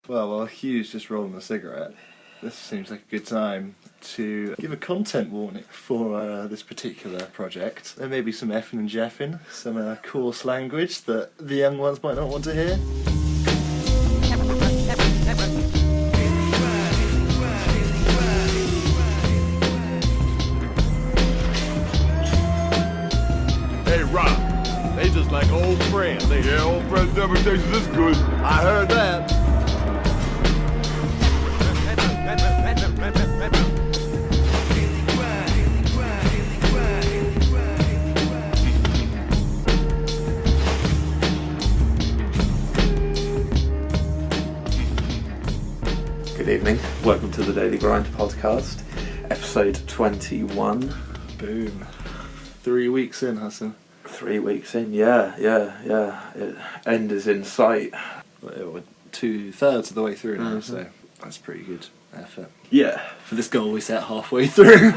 Well, while Hugh's just rolling a cigarette, this seems like a good time to give a content warning for this particular project. There may be some effing and jeffing, some coarse language that the young ones might not want to hear. Hey, Rob, they just like old friends. Yeah, old friends never taste this good. I heard that. Good evening, welcome to the Daily Grind podcast, episode 21. Boom. 3 weeks in, Hudson. 3 weeks in, yeah. End is in sight. We're 2/3 of the way through now, so that's pretty good effort. Yeah. For this goal we set halfway through.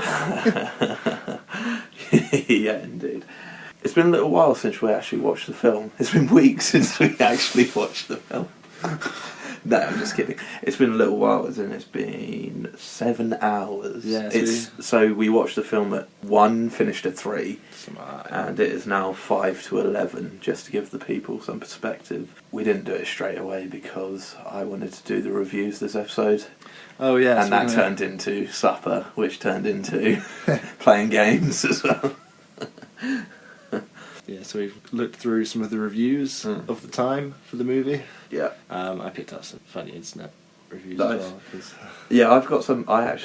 Yeah, indeed. It's been a little while since we actually watched the film. It's been weeks since we actually watched the film. No, I'm just kidding. It's been a little while, isn't it? It's been 7 hours. Yeah, so we watched the film at 1, finished at 3, Smart. and it is now 5 to 11, just to give the people some perspective. We didn't do it straight away because I wanted to do the reviews this episode. Oh, yeah. And that turned into supper, which turned into playing games as well. Yeah, so we've looked through some of the reviews of the time for the movie. Yeah. I picked up some funny internet reviews Nice. as well. 'Cause Yeah, I've got some. I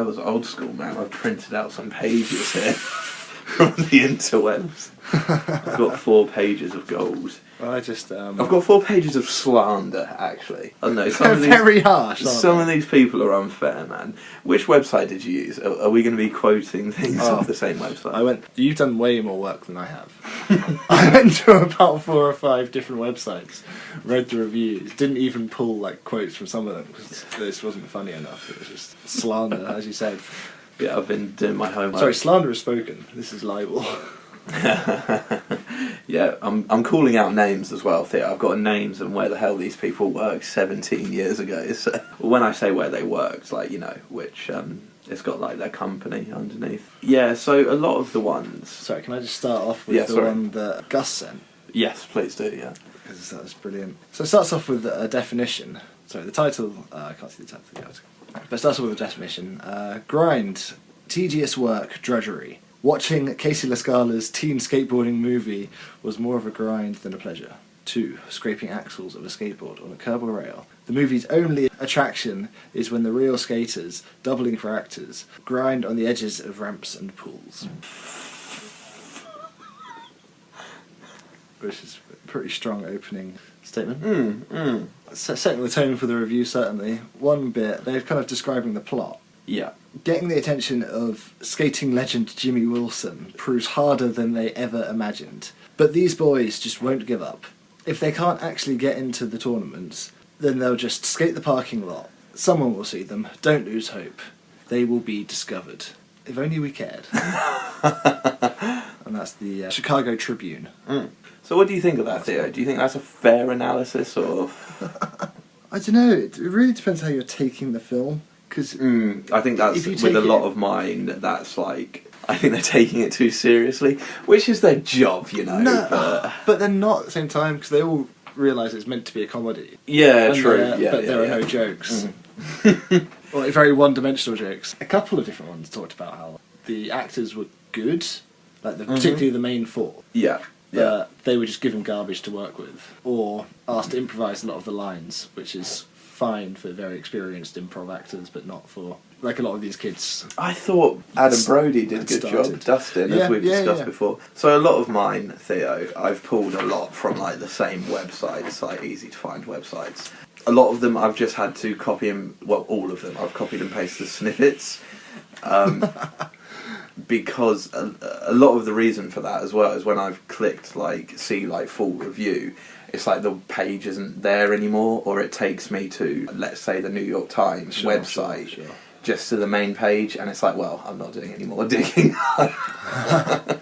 was old school, man. I've printed out some pages here from the interwebs. I've got 4 pages of gold. well, I just... I've got 4 pages of slander, actually. I don't know. Some of these, very harsh, aren't some they? of these people are unfair, man. Which website did you use? Are we going to be quoting things off the same website? You've done way more work than I have. I went to about 4 or 5 different websites, read the reviews, didn't even pull like quotes from some of them because this wasn't funny enough. It was just slander, as you said. Yeah, I've been doing my homework. Sorry, slander is spoken. This is libel. Yeah, I'm calling out names as well, Theo. I've got names and where the hell these people worked 17 years ago. So when I say where they worked, like, you know, which it's got like their company underneath. Yeah, so a lot of the ones. Sorry, can I just start off with the one that Gus sent? Yes, please do. Yeah. Because that was brilliant. So it starts off with a definition. Sorry, the title, I can't see the title of the article. But it starts off with a definition. Grind, tedious work, drudgery. Watching Casey Lascala's teen skateboarding movie was more of a grind than a pleasure. 2. Scraping axles of a skateboard on a curb or rail. The movie's only attraction is when the real skaters, doubling for actors, grind on the edges of ramps and pools. Which is a pretty strong opening statement. Setting the tone for the review, certainly. One bit, they're kind of describing the plot. Yeah. Getting the attention of skating legend Jimmy Wilson proves harder than they ever imagined. But these boys just won't give up. If they can't actually get into the tournaments, then they'll just skate the parking lot. Someone will see them. Don't lose hope. They will be discovered. If only we cared. And that's the Chicago Tribune. So what do you think of that, Theo? Do you think that's a fair analysis, or? I don't know. It really depends how you're taking the film. Cause I think that's with a lot of mine. That's like, I think they're taking it too seriously, which is their job, you know. No, but they're not at the same time because they all realise it's meant to be a comedy. Yeah, true. There are no jokes, or very one-dimensional jokes. A couple of different ones talked about how the actors were good, like particularly the main 4. Yeah. But they were just given garbage to work with, or asked to improvise a lot of the lines, which is fine for very experienced improv actors, but not for like a lot of these kids. I thought Adam Brody did a good job. Dustin, as we've discussed before. So a lot of mine, Theo, I've pulled a lot from like the same websites, like easy to find websites. A lot of them I've just had to copy and all of them I've copied and pasted the snippets. Because a lot of the reason for that as well is when I've clicked see full review, it's like the page isn't there anymore, or it takes me to, let's say, the New York Times website, just to the main page, and it's like, well, I'm not doing any more digging.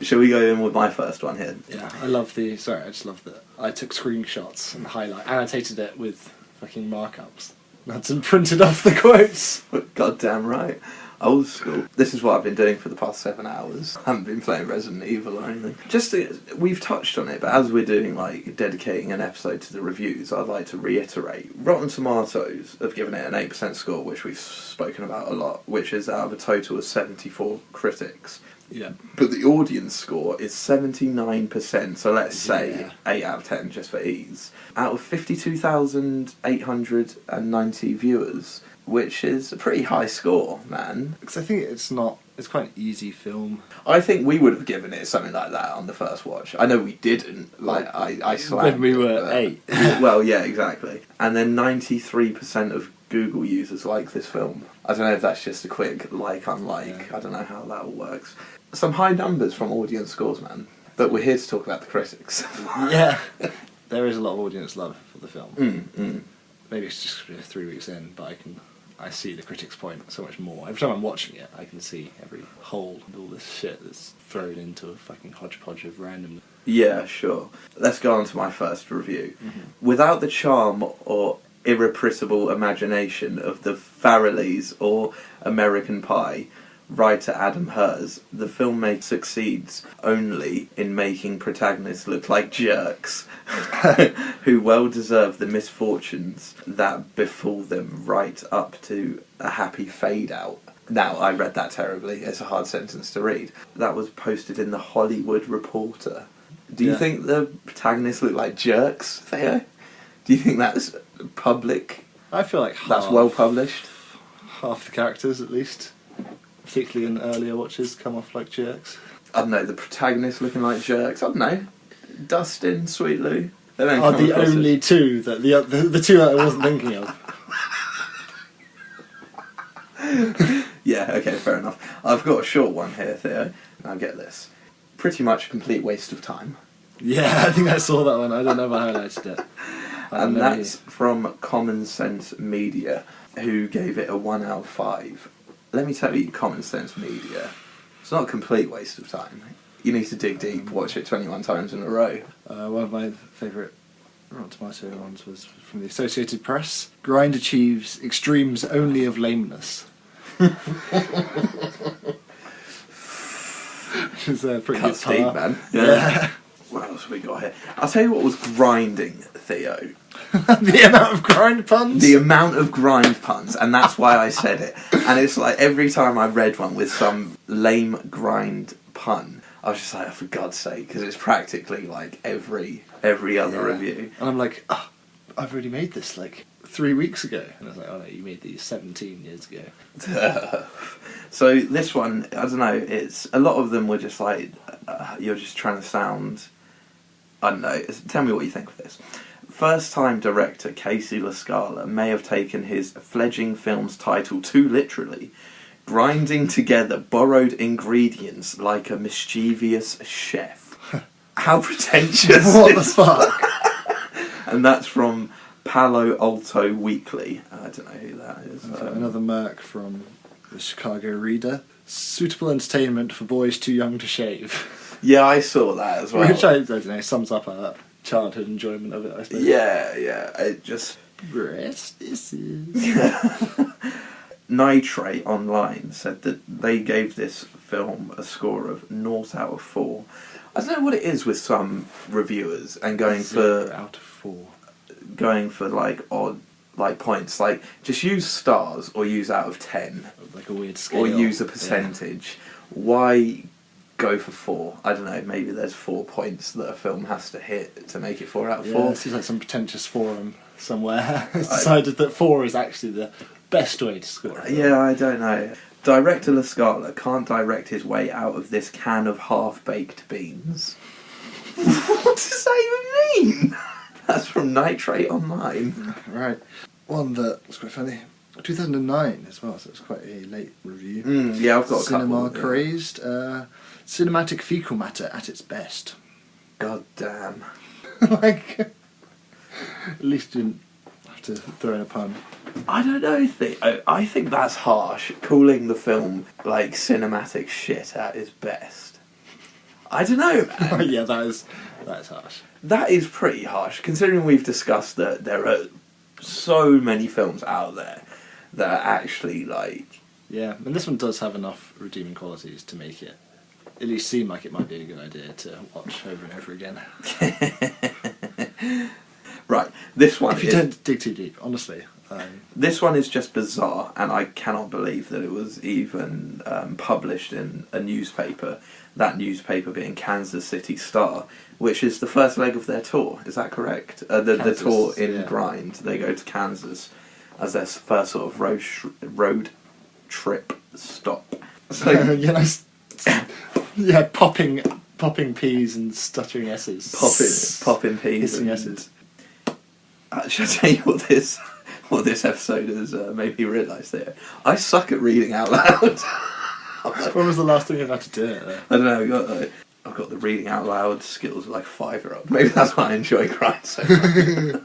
Shall we go in with my first one here? Yeah, I just love that I took screenshots and annotated it with fucking markups. Hudson printed off the quotes. Goddamn right. Old school. This is what I've been doing for the past 7 hours. I haven't been playing Resident Evil or anything. We've touched on it, but as we're doing, like, dedicating an episode to the reviews, I'd like to reiterate. Rotten Tomatoes have given it an 8% score, which we've spoken about a lot, which is out of a total of 74 critics. Yeah. But the audience score is 79%, so let's say 8 out of 10, just for ease. Out of 52,890 viewers, which is a pretty high score, man. Because I think it's quite an easy film. I think we would have given it something like that on the first watch. I know we didn't. Like, I slammed When we it, were but- 8. Well, yeah, exactly. And then 93% of Google users like this film. I don't know if that's just a quick like-unlike. Yeah. I don't know how that all works. Some high numbers from audience scores, man. But we're here to talk about the critics. Yeah. There is a lot of audience love for the film. Mm. Maybe it's just 3 weeks in, but I see the critics' point so much more. Every time I'm watching it, I can see every hole and all this shit that's thrown into a fucking hodgepodge of random... Yeah, sure. Let's go on to my first review. Without the charm or irrepressible imagination of the Farrellys or American Pie, writer Adam Hers, the filmmaker succeeds only in making protagonists look like jerks who well deserve the misfortunes that befall them right up to a happy fade out. Now, I read that terribly. It's a hard sentence to read. That was posted in the Hollywood Reporter. Do you think the protagonists look like jerks, Theo? Do you think that's public? I feel like That's well published? half the characters, at least, particularly in earlier watches, come off like jerks. I don't know, the protagonists looking like jerks. I don't know. Dustin, Sweet Lou. They don't Are come the across as- only two that the two that I wasn't thinking of. Yeah, okay, fair enough. I've got a short one here, Theo. Now get this. Pretty much a complete waste of time. Yeah, I think I saw that one. I don't know if I highlighted it. And that's from Common Sense Media, who gave it a 1 out of 5. Let me tell you, Common Sense Media, it's not a complete waste of time. You need to dig deep, watch it 21 times in a row. One of my favourite Rotten Tomato ones was from the Associated Press. Grind achieves extremes only of lameness. Which is pretty Cuts good deep, tar. man. Yeah. What else have we got here? I'll tell you what was grinding, Theo. The amount of grind puns. The amount of grind puns, and that's why I said it. And it's like every time I read one with some lame grind pun, I was just like, oh, for God's sake, because it's practically like every other review. And I'm like, oh, I've already made this like 3 weeks ago. And I was like, oh no, you made these 17 years ago. So this one, I don't know, it's a lot of them were just like, you're just trying to sound, I don't know, tell me what you think of this. First-time director Casey LaScala may have taken his fledgling film's title too literally, grinding together borrowed ingredients like a mischievous chef. How pretentious. What the fuck? And that's from Palo Alto Weekly. I don't know who that is. Another Merc from the Chicago Reader. Suitable entertainment for boys too young to shave. Yeah, I saw that as well. Which I don't know, sums up our childhood enjoyment of it, I suppose. Yeah, it just... Rest this is. Nitrate Online said that they gave this film a score of 0 out of 4. I don't know what it is with some reviewers and going 0 for out of 4. going for like odd like points, like just use stars or use out of 10 Like a weird scale. or use a percentage. Why go for 4? I don't know, maybe there's 4 points that a film has to hit to make it 4 out of 4. Yeah, it seems like some pretentious forum somewhere has decided that 4 is actually the best way to score it. Yeah, I don't know. Director LaScala can't direct his way out of this can of half-baked beans. What does that even mean? That's from Nitrate Online. Right. One that was quite funny. 2009 as well, so it's quite a late review. Yeah, I've got a Cinema couple. crazed. Cinematic fecal matter at its best. God damn. Like, at least you didn't have to throw in a pun. I don't know. I think that's harsh, calling the film like cinematic shit at its best. I don't know, man. Yeah, that is harsh. That is pretty harsh, considering we've discussed that there are so many films out there that are actually like... Yeah, and this one does have enough redeeming qualities to make it at least seem like it might be a good idea to watch over and over again. Right, this one if you don't dig too deep, honestly. This one is just bizarre, and I cannot believe that it was even published in a newspaper, that newspaper being Kansas City Star, which is the first leg of their tour, is that correct? The tour in Grind, they go to Kansas as their first sort of road trip stop. So, popping P's and stuttering S's. Popping P's hissing and S's. Should I tell you what this episode has made me realise there? I suck at reading out loud. When was the last time you had to do it? I don't know. I've got the reading out loud skills of like a 5-year-old. Maybe that's why I enjoy Grind so much.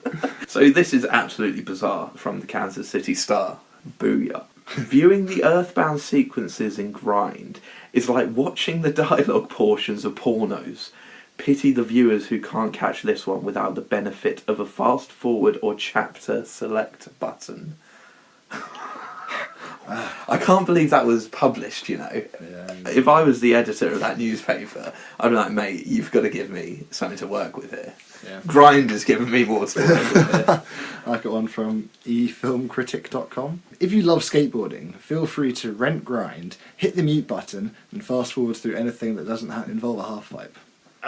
So this is absolutely bizarre from the Kansas City Star. Booyah. Viewing the earthbound sequences in Grind is like watching the dialogue portions of pornos. Pity the viewers who can't catch this one without the benefit of a fast forward or chapter select button. I can't believe that was published, you know. Yeah. If I was the editor of that newspaper, I'd be like, mate, you've got to give me something to work with here. Yeah. Grind has given me more to work with here. I got one from efilmcritic.com. If you love skateboarding, feel free to rent Grind, hit the mute button, and fast forward through anything that doesn't involve a half pipe.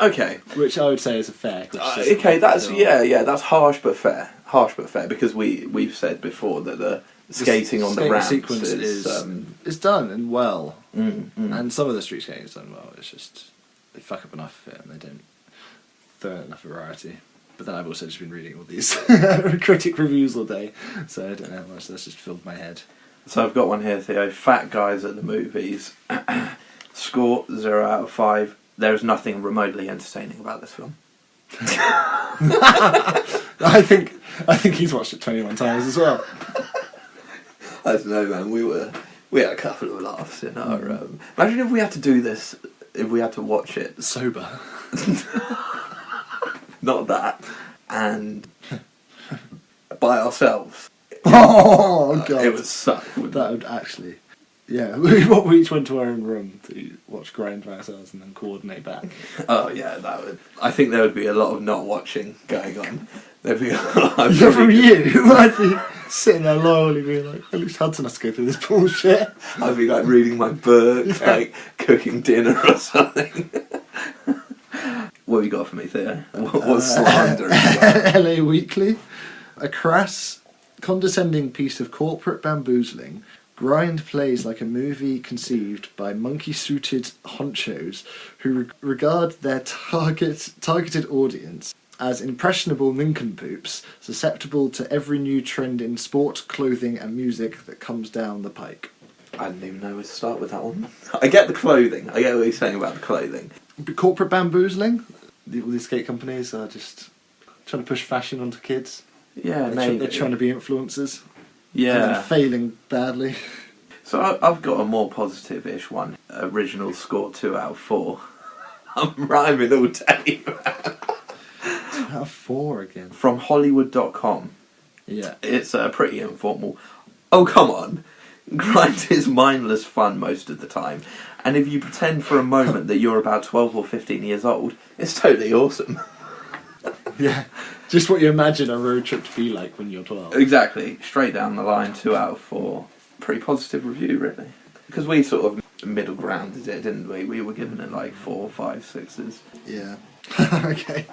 Okay. Which I would say is a fair criticism. Okay, that's that's harsh but fair. Harsh but fair, because we've said before that the skating on the ramps sequence is done and well, and some of the street skating is done well. It's just they fuck up enough of it and they don't throw in enough variety. But then I've also just been reading all these critic reviews all day, so I don't know how much that's just filled my head. So I've got one here, Theo. Fat guys at the movies. Score 0 out of 5. There is nothing remotely entertaining about this film. I think he's watched it 21 times as well. I don't know, man. We had a couple of laughs in our. Imagine if we had to do this. If we had to watch it sober. Not that, and by ourselves. Oh god! It would suck. That would actually. Yeah, we each went to our own room to watch Grind by ourselves and then coordinate back. Oh yeah, that would. I think there would be a lot of not watching going on. There'd be a lot. Yeah, from you, I'd be sitting there loyally being like, at least Hudson has to go through this bullshit. I'd be like reading my book, like cooking dinner or something. What have you got for me, Theo? What's slander? LA Weekly, a crass, condescending piece of corporate bamboozling. Grind plays like a movie conceived by monkey-suited honchos who regard their targeted audience as impressionable nincompoops susceptible to every new trend in sport, clothing and music that comes down the pike. I didn't even know where to start with that one. I get the clothing. I get what you're saying about the clothing. Corporate bamboozling? All these skate companies are just trying to push fashion onto kids. Yeah, maybe. They're trying to be influencers. Yeah. And they're failing badly. So I've got a more positive-ish one. Original score 2 out of 4. I'm rhyming all day, man. 2 out of 4 again. From Hollywood.com. Yeah. It's pretty informal. Oh, come on. Grind is mindless fun most of the time. And if you pretend for a moment that you're about 12 or 15 years old, it's totally awesome. Yeah. Just what you imagine a road trip to be like when you're 12. Exactly. Straight down the line, 2 out of 4. Pretty positive review, really. Because we sort of middle grounded it, didn't we? We were giving it like 4, 5, 6s. Yeah. Okay.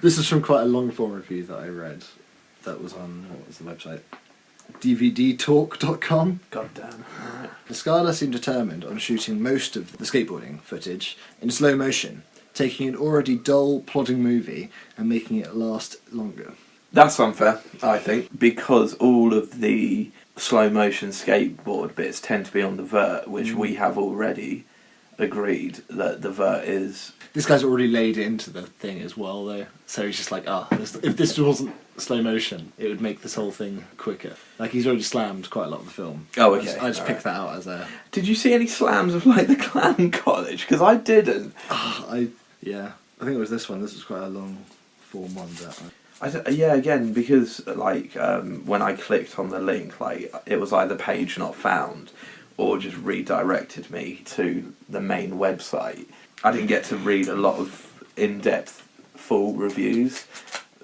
This is from quite a long form review that I read. That was on, what was the website? DVDtalk.com. God damn. Alright. The Scala seemed determined on shooting most of the skateboarding footage in slow motion, taking an already dull, plodding movie and making it last longer. That's unfair, I think, because all of the slow motion skateboard bits tend to be on the vert, which we have already agreed that the vert is... This guy's already laid it into the thing as well, though. So he's just like, if this wasn't slow motion, it would make this whole thing quicker. Like, he's already slammed quite a lot of the film. Oh, okay. I just picked that out as a... Did you see any slams of, like, the Clown College? Because I didn't. Yeah. I think it was this one. This was quite a long form one. That one. Yeah, again, because like when I clicked on the link, like it was either page not found or just redirected me to the main website. I didn't get to read a lot of in-depth full reviews,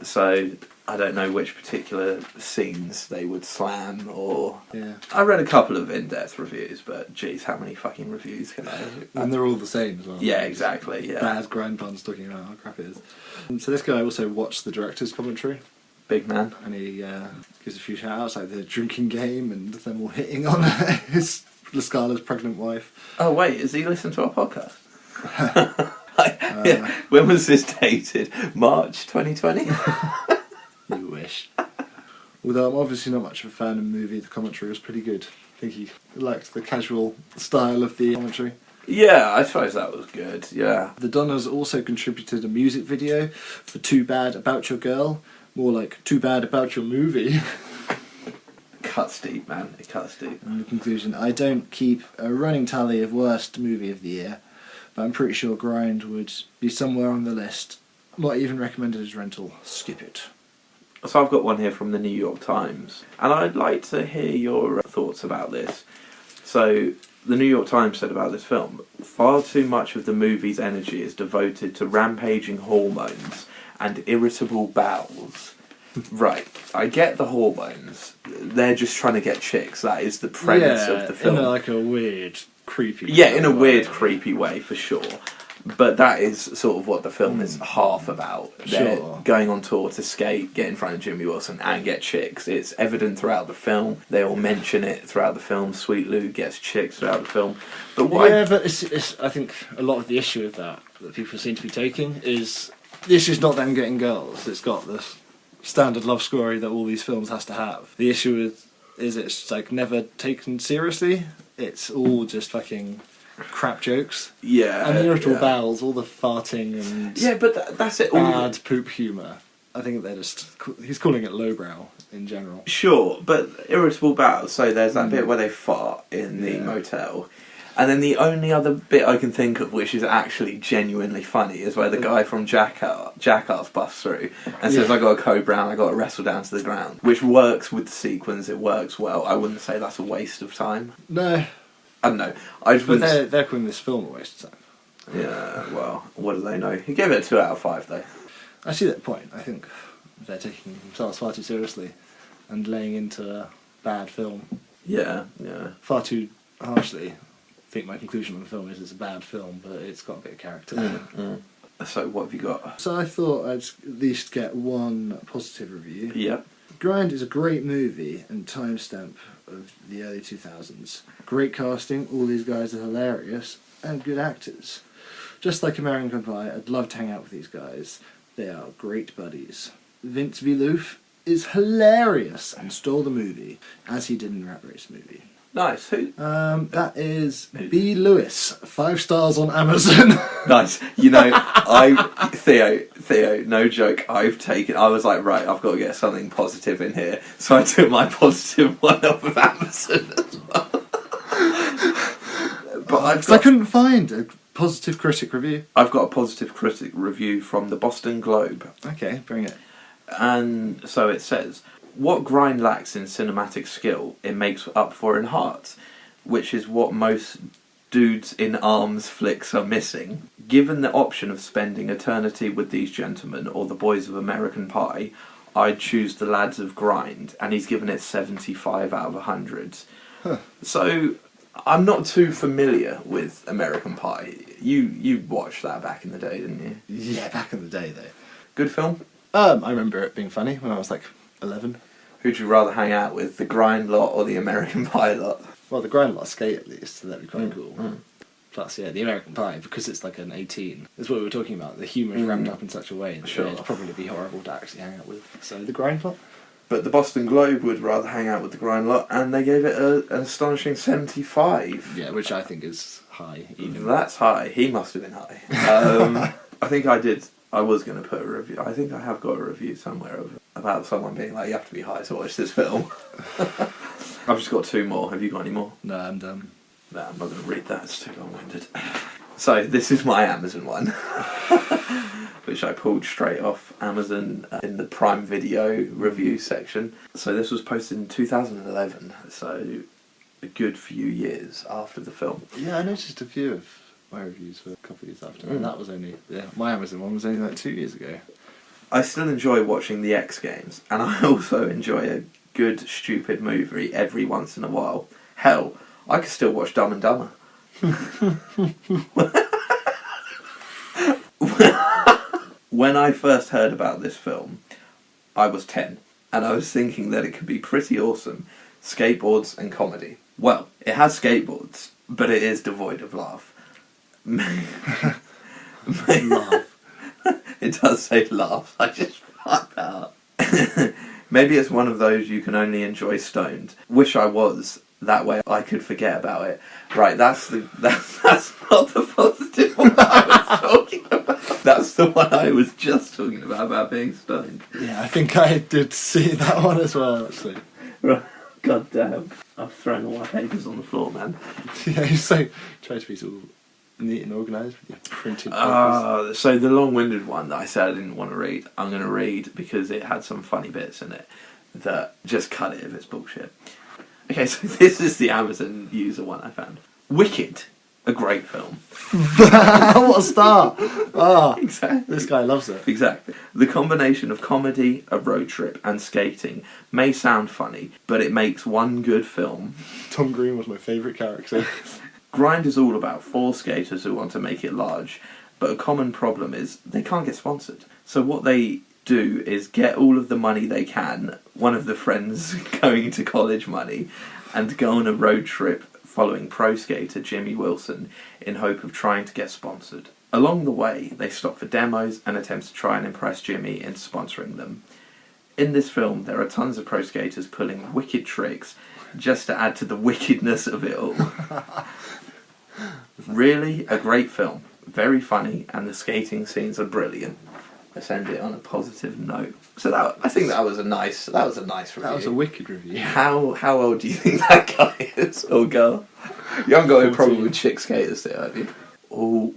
so I don't know which particular scenes they would slam or... Yeah. I read a couple of in-depth reviews, but geez, how many fucking reviews can I... And they're all the same as well. Yeah, exactly, yeah. Bad grind puns talking about how crap it is. And so this guy also watched the director's commentary, Big man. and he gives a few shout-outs, like the drinking game and them all hitting on his Lascala's pregnant wife. Oh wait, has he listened to our podcast? Yeah. When was this dated? March 2020? You wish. Although I'm obviously not much of a fan of the movie, the commentary was pretty good. I think he liked the casual style of the commentary. Yeah, I suppose that was good, yeah. The Donnas also contributed a music video for Too Bad About Your Girl, more like Too Bad About Your Movie. Cuts deep, man. It cuts deep. In the conclusion, I don't keep a running tally of worst movie of the year, but I'm pretty sure Grind would be somewhere on the list. Not even recommended as rental. Skip it. So I've got one here from the New York Times, and I'd like to hear your thoughts about this. So, the New York Times said about this film, far too much of the movie's energy is devoted to rampaging hormones and irritable bowels. Right, I get the hormones. They're just trying to get chicks. That is the premise of the film. In a weird, creepy Yeah, in a weird, creepy way, for sure. But that is sort of what the film is half about. They're Sure. going on tour to skate, get in front of Jimmy Wilson, and get chicks. It's evident throughout the film. They all mention it throughout the film. Sweet Lou gets chicks throughout the film. But what Yeah, but I think a lot of the issue with that people seem to be taking is this is not them getting girls. It's got this standard love story that all these films has to have. The issue is it's like never taken seriously. It's all just fucking crap jokes. Yeah. And the irritable yeah. bowels, all the farting and Yeah, but that's it. bad poop humour. I think they're just... He's calling it lowbrow in general. Sure, but irritable bowels. So there's that bit where they fart in the motel. And then the only other bit I can think of which is actually genuinely funny is where the guy from Jackass busts through and says, I got a cobra and I got to wrestle down to the ground. Which works with the sequence, it works well. I wouldn't say that's a waste of time. No. I don't know. I just But wouldn't... they're calling this film a waste of time. Yeah, well, what do they know? He gave it a 2 out of 5 though. I see that point. I think they're taking themselves far too seriously and laying into a bad film Yeah, yeah. far too harshly. I think my conclusion on the film is it's a bad film, but it's got a bit of character. So what have you got? So I thought I'd at least get one positive review. Yeah. Grind is a great movie and timestamp of the early 2000s. Great casting, all these guys are hilarious, and good actors. Just like American Pie, I'd love to hang out with these guys. They are great buddies. Vince Viloof is hilarious and stole the movie, as he did in Rat Race movie. Nice. Who? That is B. Lewis, 5 stars on Amazon. Nice. You know, Theo, no joke, I was like, right, I've got to get something positive in here. So I took my positive one off of Amazon as well. But I couldn't find a positive critic review. I've got a positive critic review from the Boston Globe. Okay, bring it. And so it says, what Grind lacks in cinematic skill, it makes up for in heart, which is what most dudes in arms flicks are missing. Given the option of spending eternity with these gentlemen or the boys of American Pie, I'd choose the lads of Grind, and he's given it 75 out of 100. Huh. So, I'm not too familiar with American Pie. You watched that back in the day, didn't you? Yeah, back in the day though. Good film? I remember it being funny when I was like 11. Who'd you rather hang out with, the Grind lot or the American Pie lot? Well, the Grind lot skate at least, so that'd be quite cool. Plus, yeah, the American Pie, because it's like an 18. That's what we were talking about. The humour is ramped up in such a way that Sure. it'd probably be horrible to actually hang out with. So the Grind lot? But the Boston Globe would rather hang out with the Grind lot, and they gave it an astonishing 75. Yeah, which I think is high, even. That's high. He must have been high. I think I was going to put a review. I think I have got a review somewhere about someone being like, you have to be high to watch this film. I've just got 2 more. Have you got any more? No, I'm done. No, I'm not going to read that. It's too long-winded. So, this is my Amazon one. which I pulled straight off Amazon in the Prime Video review section. So this was posted in 2011, so a good few years after the film. Yeah, I noticed a few of my reviews were a couple of years after, and that was only, my Amazon one was only like 2 years ago. I still enjoy watching the X Games, and I also enjoy a good, stupid movie every once in a while. Hell, I could still watch Dumb and Dumber. When I first heard about this film, I was 10, and I was thinking that it could be pretty awesome. Skateboards and comedy. Well, it has skateboards, but it is devoid of laugh. Laugh. It does say laugh. I just fucked that up. Maybe it's one of those you can only enjoy stoned. Wish I was. That way I could forget about it. Right, that's not the positive one I was talking about. That's the one I was just talking about being stoned. Yeah, I think I did see that one as well, actually. Right. God damn. I've thrown all my papers on the floor, man. Yeah, you try to be sort of neat and organised with your printed papers. So the long-winded one that I said I didn't want to read, I'm going to read because it had some funny bits in it that just cut it if it's bullshit. Okay, so this is the Amazon user one I found. Wicked, a great film. What a star! Exactly. This guy loves it. Exactly. The combination of comedy, a road trip, and skating may sound funny, but it makes one good film. Tom Green was my favourite character. Grind is all about 4 skaters who want to make it large, but a common problem is they can't get sponsored. So what they do is get all of the money they can, one of the friends going to college money, and go on a road trip following pro skater Jimmy Wilson in hope of trying to get sponsored. Along the way, they stop for demos and attempt to try and impress Jimmy into sponsoring them. In this film, there are tons of pro skaters pulling wicked tricks just to add to the wickedness of it all. Really, a great film. Very funny, and the skating scenes are brilliant. I send it on a positive note. So I think that was a nice review. That was a wicked review. How old do you think that guy is, or girl? You haven't got a problem with chick skaters there, have you? Ooh.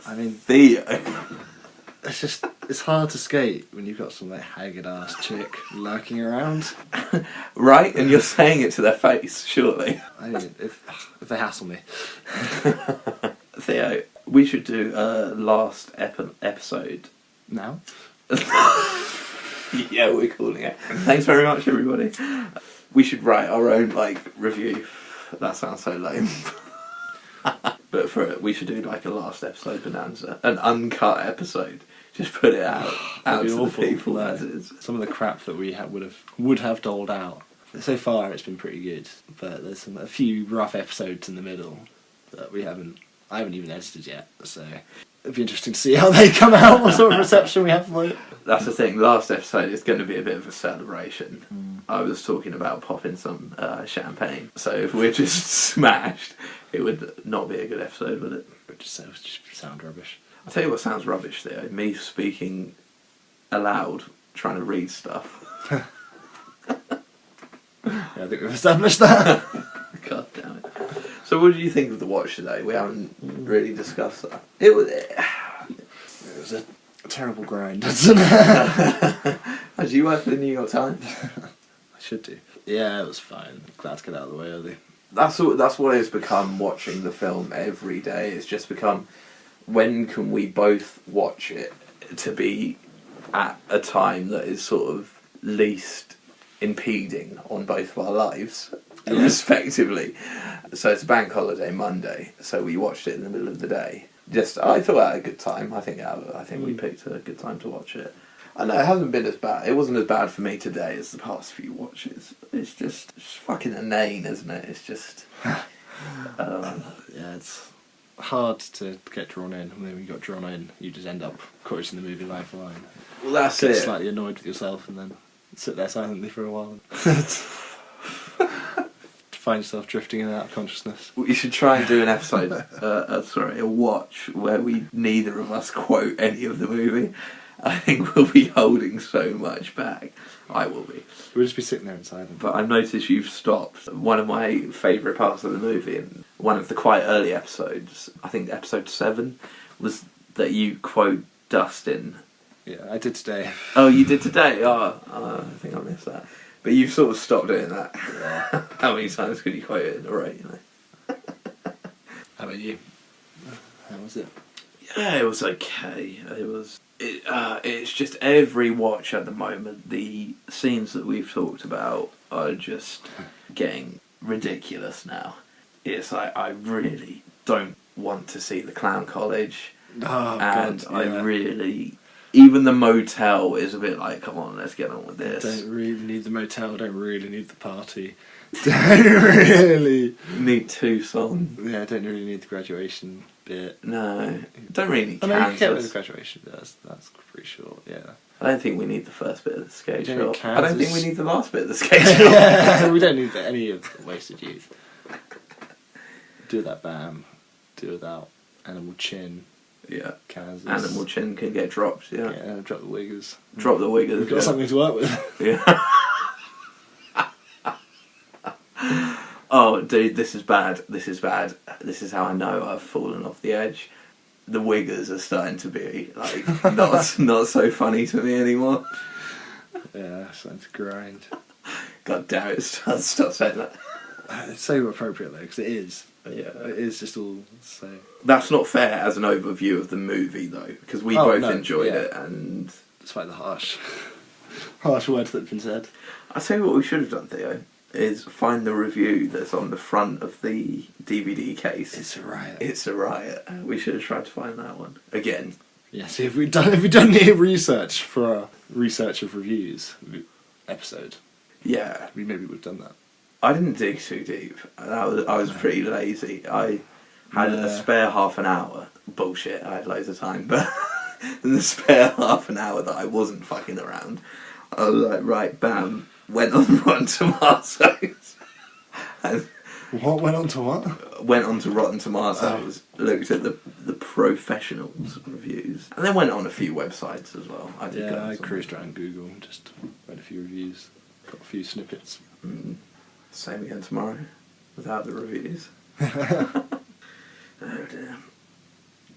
I mean, Theo. It's hard to skate when you've got some like haggard ass chick lurking around. Right? And you're saying it to their face, surely. I mean, if they hassle me. Theo, we should do a last episode. Now? Yeah, we're calling it. Thanks very much, everybody. We should write our own, review. That sounds so lame. But for it, we should do, a last episode bonanza. An uncut episode. Just put it out to the people as is. Some of the crap that we would have doled out. So far, it's been pretty good. But there's a few rough episodes in the middle that I haven't even edited yet, so it'd be interesting to see how they come out, what sort of reception we have for it. That's the thing, last episode is going to be a bit of a celebration. I was talking about popping some champagne, so if we're just smashed, it would not be a good episode, would it? It would just sound rubbish. I'll tell you what sounds rubbish there, me speaking aloud, trying to read stuff. Yeah, I think we've established that. God damn it. So what did you think of the watch today? We haven't really discussed that. It was a terrible grind, isn't it? Do you work for the New York Times? I should do. Yeah, it was fine. Glad to get out of the way early. That's what it's become, watching the film every day. It's just become, when can we both watch it to be at a time that is sort of least impeding on both of our lives, respectively. So it's a bank holiday Monday, so we watched it in the middle of the day. I thought I had a good time. I think we picked a good time to watch it. I know it hasn't been as bad. It wasn't as bad for me today as the past few watches. It's just fucking inane, isn't it? It's just yeah, it's hard to get drawn in. And then when you got drawn in, you just end up quoting the movie line for line. Well, that's Get it. slightly annoyed with yourself, and then sit there silently for a while. Find yourself drifting in and out of consciousness. We should try and do an episode, a watch, where neither of us quote any of the movie. I think we'll be holding so much back. I will be. We'll just be sitting there in silence. But I've noticed you've stopped. One of my favourite parts of the movie, and one of the quite early episodes, I think episode 7, was that you quote Dustin. Yeah, I did today. Oh, you did today? Oh, I think I missed that. But you've sort of stopped doing that. Yeah. How many times could you quote it in a row, you know? How about you? How was it? Yeah, it was okay. It's just every watch at the moment, the scenes that we've talked about are just getting ridiculous now. It's like, I really don't want to see the Clown College. Oh, And God, I yeah. really... Even the motel is a bit like, come on, let's get on with this. Don't really need the motel, don't really need the party. Don't really... Need Tucson. Yeah, don't really need the graduation bit. No. Don't really need I mean, you can get with the Kansas. graduation bit, that's pretty short, yeah. I don't think we need the first bit of the skate You don't need shop. I don't think Kansas. we need the last bit of the skate shop. Yeah, we don't need any of the wasted youth. Do that Bam, do without Animal Chin, Yeah. Kansas. Animal Chin can get dropped, yeah. Yeah, drop the wiggers. Drop the wiggers. We've got yeah. something to work with. Yeah. Oh, dude, this is bad. This is bad. This is how I know I've fallen off the edge. The wiggers are starting to be like not so funny to me anymore. Yeah, starting to grind. God damn it! Stop saying that. It's so appropriate though, because it is. Yeah, It is just all so. that's not fair as an overview of the movie though, because we Oh, both no, enjoyed yeah. it. And Despite the harsh words that have been said. I tell you what, we should have done, Theo, is find the review that's on the front of the DVD case. It's a riot. It's a riot. We should have tried to find that one again. Yeah, see, have we done any research for our research of reviews episode? Yeah, Maybe we've done that. I didn't dig too deep. I was pretty lazy. I had a Yeah. spare half an hour. Bullshit, I had loads of time, but in the spare half an hour that I wasn't fucking around, I was like, right, bam, went on Rotten Tomatoes. And What went on to what? went on to Rotten Tomatoes, looked at the professionals' reviews, and then went on a few websites as well. I did go Yeah, on I some. cruised around Google, just read a few reviews, got a few snippets. Same again tomorrow, without the reviews. Oh dear.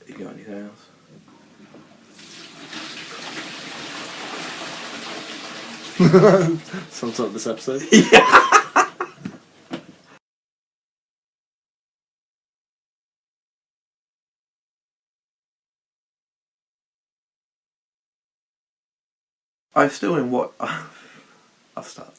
You got anything else? Sums up this episode. I still in what I'll start